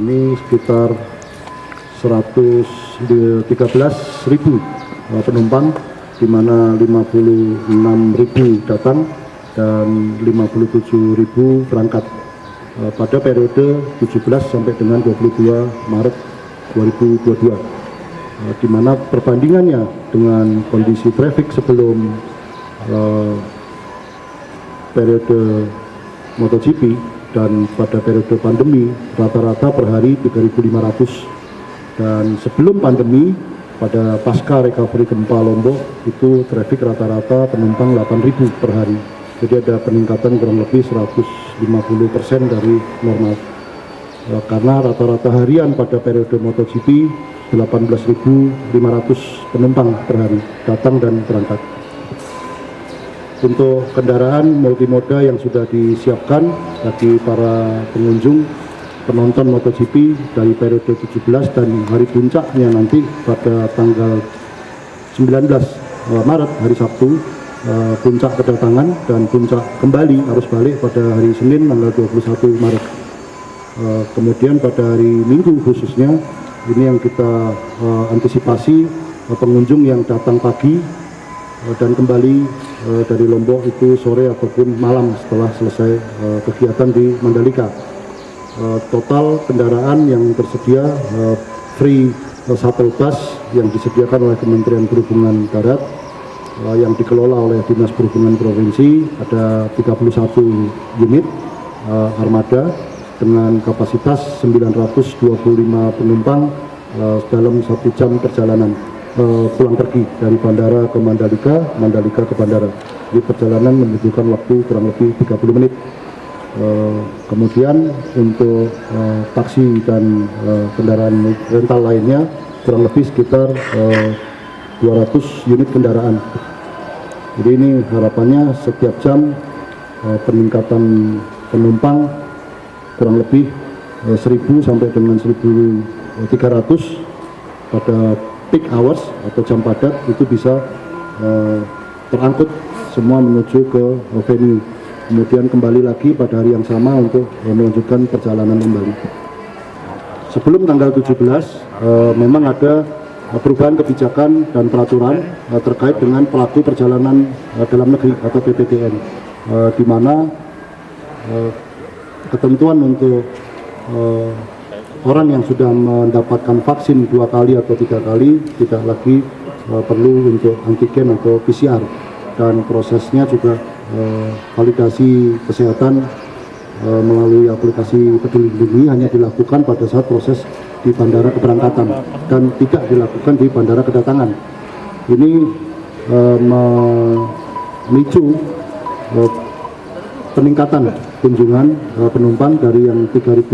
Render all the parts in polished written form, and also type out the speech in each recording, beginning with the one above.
ini sekitar 113.000 penumpang, di mana 56.000 datang dan 57.000 berangkat pada periode 17 sampai dengan 22 Maret 2022, di mana perbandingannya dengan kondisi traffic sebelum periode MotoGP dan pada periode pandemi rata-rata per hari 3.500, dan sebelum pandemi pada pasca recovery gempa Lombok itu traffic rata-rata penumpang 8.000 per hari. Jadi ada peningkatan kurang lebih 150% dari normal. Karena rata-rata harian pada periode MotoGP 18.500 penumpang per hari datang dan berangkat. Untuk kendaraan multimoda yang sudah disiapkan bagi para pengunjung penonton MotoGP dari periode 17 dan hari puncaknya nanti pada tanggal 19 Maret hari Sabtu, puncak kedatangan dan puncak kembali arus balik pada hari Senin tanggal 21 Maret. Kemudian pada hari Minggu khususnya ini yang kita antisipasi pengunjung yang datang pagi dan kembali dari Lombok itu sore ataupun malam setelah selesai kegiatan di Mandalika. Total kendaraan yang tersedia free shuttle bus yang disediakan oleh Kementerian Perhubungan Darat yang dikelola oleh Dinas Perhubungan Provinsi ada 31 unit armada dengan kapasitas 925 penumpang dalam 1 jam perjalanan pulang pergi dari bandara ke Mandalika, Mandalika ke bandara. Jadi perjalanan membutuhkan waktu kurang lebih 30 menit. Kemudian untuk taksi dan kendaraan rental lainnya kurang lebih sekitar 200 unit kendaraan. Jadi ini harapannya setiap jam peningkatan penumpang kurang lebih 1.000 sampai dengan 1.300 pada peak hours atau jam padat itu bisa terangkut semua menuju ke venue. Kemudian kembali lagi pada hari yang sama untuk melanjutkan perjalanan kembali. Sebelum tanggal 17 memang ada perubahan kebijakan dan peraturan terkait dengan pelaku perjalanan dalam negeri atau PPDN, di mana ketentuan untuk orang yang sudah mendapatkan vaksin 2 kali atau 3 kali tidak lagi perlu untuk antigen atau PCR, dan prosesnya juga validasi kesehatan melalui aplikasi Peduli Lindungi hanya dilakukan pada saat proses di bandara keberangkatan dan tidak dilakukan di bandara kedatangan. Ini memicu peningkatan kunjungan penumpang dari yang 3.500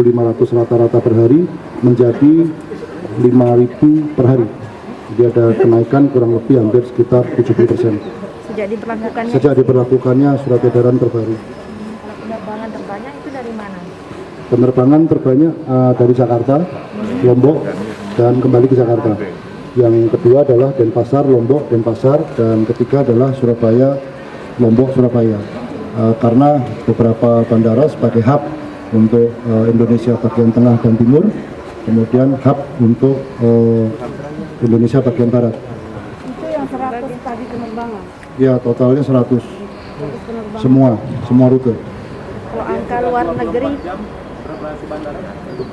rata-rata per hari menjadi 5.000 per hari. Jadi ada kenaikan kurang lebih hampir sekitar 70%. Sejak diberlakukannya surat edaran terbaru. Penerbangan terbanyak itu dari mana? Penerbangan terbanyak dari Jakarta, Lombok, dan kembali ke Jakarta. Yang kedua adalah Denpasar, Lombok, Denpasar, dan ketiga adalah Surabaya, Lombok, Surabaya. Karena beberapa bandara sebagai hub untuk Indonesia bagian tengah dan timur, kemudian hub untuk Indonesia bagian barat. Itu yang 100 tadi penerbangan? Ya, totalnya 100. Semua rute. Kalau angka luar negeri?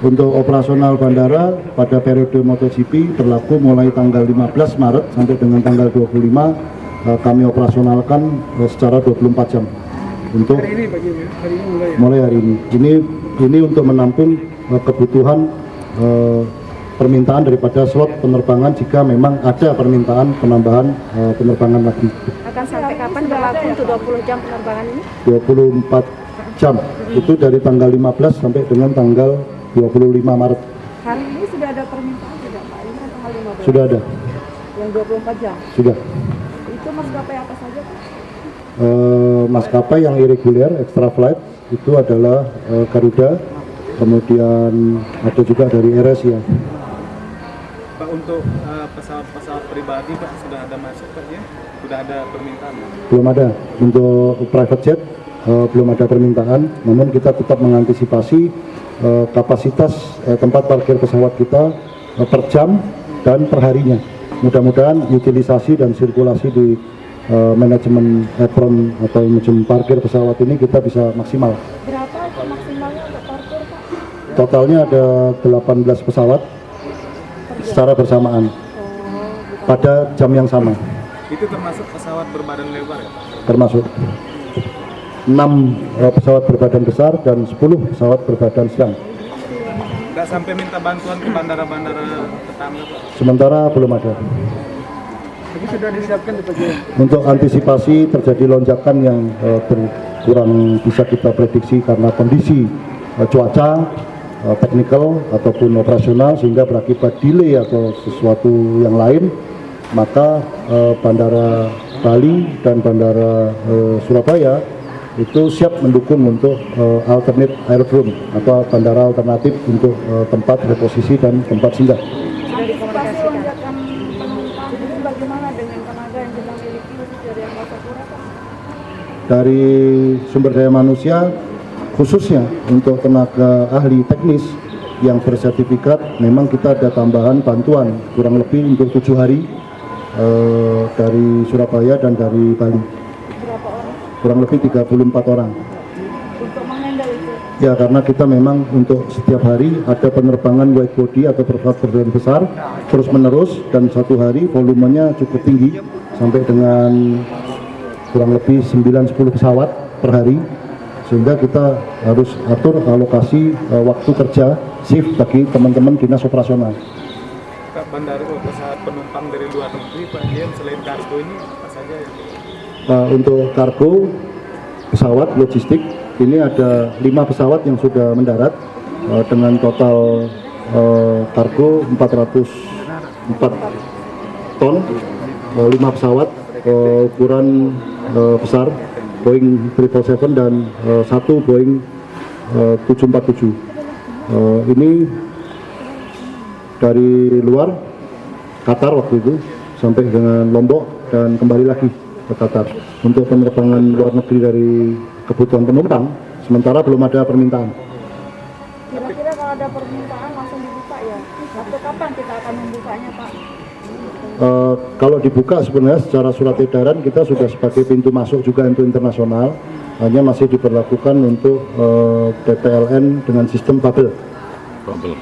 Untuk operasional bandara pada periode MotoGP berlaku mulai tanggal 15 Maret sampai dengan tanggal 25 kami operasionalkan secara 24 jam. Untuk hari ini mulai hari ini. Ini untuk menampung kebutuhan permintaan daripada slot penerbangan jika memang ada permintaan penambahan penerbangan lagi. Akan sampai kapan berlaku untuk 20 jam penerbangan ini? 24 jam. Itu dari tanggal 15 sampai dengan tanggal 25 Maret. Hari ini sudah ada permintaan tidak Pak? Ini kan tanggal 15. Sudah ada. Yang 24 jam? Sudah. Itu maskapai apa saja Pak? Maskapai yang irregular, extra flight itu adalah Garuda, kemudian ada juga dari RS ya. Pak, untuk pesawat-pesawat pribadi Pak sudah ada masuk Pak ya? Sudah ada permintaan? Belum ada. Untuk private jet belum ada permintaan, namun kita tetap mengantisipasi kapasitas tempat parkir pesawat kita per jam dan perharinya. Mudah-mudahan utilisasi dan sirkulasi di manajemen apron atau manajemen parkir pesawat ini kita bisa maksimal. Berapa itu maksimalnya untuk parkir, Pak? Totalnya ada 18 pesawat secara bersamaan pada jam yang sama. Itu termasuk pesawat berbadan lebar ya Pak? Termasuk 6 pesawat berbadan besar dan 10 pesawat berbadan sedang. Nggak sampai minta bantuan ke bandara-bandara tetangga Pak? Sementara belum ada. Jadi sudah disiapkan di bagian. Untuk antisipasi terjadi lonjakan yang kurang bisa kita prediksi karena kondisi cuaca, teknikal ataupun operasional sehingga berakibat delay atau sesuatu yang lain, maka Bandara Bali dan Bandara Surabaya itu siap mendukung untuk alternate aerodrome atau bandara alternatif untuk tempat reposisi dan tempat singgah. Antisipasi lonjakan penumpang ini bagaimana dengan tenaga yang kita miliki dari Angkasa Pura, Pak? Dari sumber daya manusia, khususnya untuk tenaga ahli teknis yang bersertifikat, memang kita ada tambahan bantuan kurang lebih untuk 7 hari dari Surabaya dan dari Bali. Berapa orang Kurang lebih 34 orang. untuk menghandle itu? Ya, karena kita memang untuk setiap hari ada penerbangan wide body atau pesawat berbadan besar terus menerus, dan satu hari volumenya cukup tinggi sampai dengan kurang lebih 9-10 pesawat per hari, sehingga kita harus atur alokasi waktu kerja shift bagi teman-teman dinas operasional. Kak, bandara pesawat penumpang dari luar negeri Pak, dia selain kargo ini apa saja ya? Untuk kargo pesawat logistik ini ada 5 pesawat yang sudah mendarat dengan total kargo 404 ton, 5 pesawat ukuran besar Boeing 777 dan 1 Boeing 747. Ini dari luar Qatar waktu itu sampai dengan Lombok dan kembali lagi ke Qatar untuk penerbangan luar negeri dari kebutuhan penumpang. Sementara belum ada permintaan. Kira-kira kalau ada permintaan langsung dibuka ya? Waktu kapan kita akan membukanya, Pak? Kalau dibuka sebenarnya secara surat edaran kita sudah sebagai pintu masuk juga untuk internasional, hanya masih diberlakukan untuk PPLN dengan sistem bubble. Tapi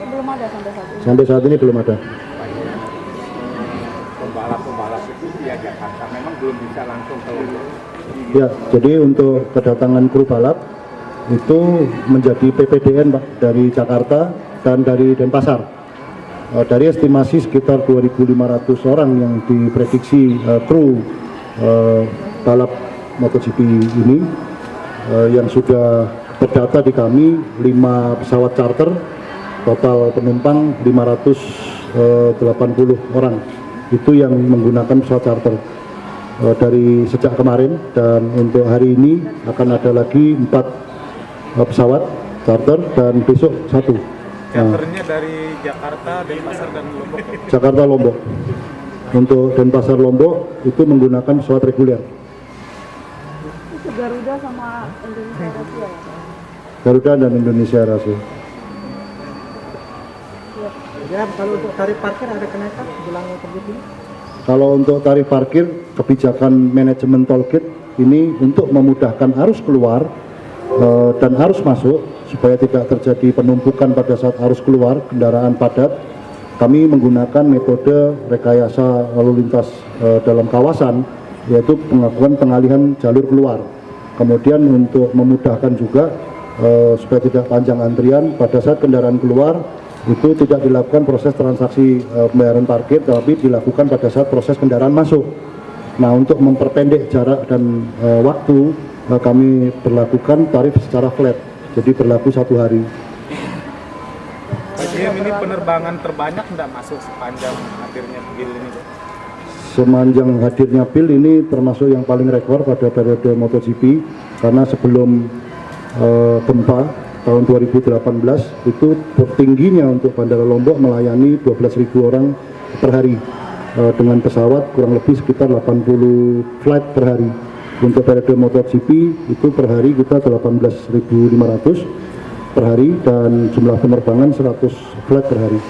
belum ada sampai saat ini. Sampai saat ini belum ada. Pembalap itu via Jakarta memang belum bisa langsung ke Lombok. Ya, jadi untuk kedatangan kru balap itu menjadi PPDN Pak, dari Jakarta dan dari Denpasar. Dari estimasi sekitar 2.500 orang yang diprediksi kru balap MotoGP ini yang sudah terdata di kami 5 pesawat charter, total penumpang 580 orang. Itu yang menggunakan pesawat charter dari sejak kemarin, dan untuk hari ini akan ada lagi 4 pesawat charter dan besok 1. Charternya dari Jakarta, Denpasar dan Lombok. Jakarta Lombok. Untuk Denpasar Lombok itu menggunakan pesawat reguler. Itu Garuda sama Indonesia Russia ya, Pak? Garuda dan Indonesia Russia. Ya, kalau untuk tarif parkir ada kenaikan jelang terbit ini? Kalau untuk tarif parkir, kebijakan manajemen tol gate ini untuk memudahkan arus keluar dan arus masuk supaya tidak terjadi penumpukan pada saat arus keluar kendaraan padat. Kami menggunakan metode rekayasa lalu lintas dalam kawasan, yaitu pengakuan pengalihan jalur keluar. Kemudian untuk memudahkan juga supaya tidak panjang antrian pada saat kendaraan keluar, itu tidak dilakukan proses transaksi pembayaran parkir, tapi dilakukan pada saat proses kendaraan masuk. Nah, untuk memperpendek jarak dan waktu, kami berlakukan tarif secara flat, jadi berlaku 1 hari. Pak Jim, ini penerbangan terbanyak tidak masuk sepanjang hadirnya PIL ini Pak? Sepanjang hadirnya PIL ini termasuk yang paling rekor pada periode MotoGP, karena sebelum gempa tahun 2018 itu tingginya untuk Bandara Lombok melayani 12.000 orang per hari dengan pesawat kurang lebih sekitar 80 flight per hari. Untuk periode MotoGP itu per hari kita 18.500, per hari dan jumlah penerbangan 100 flight per hari.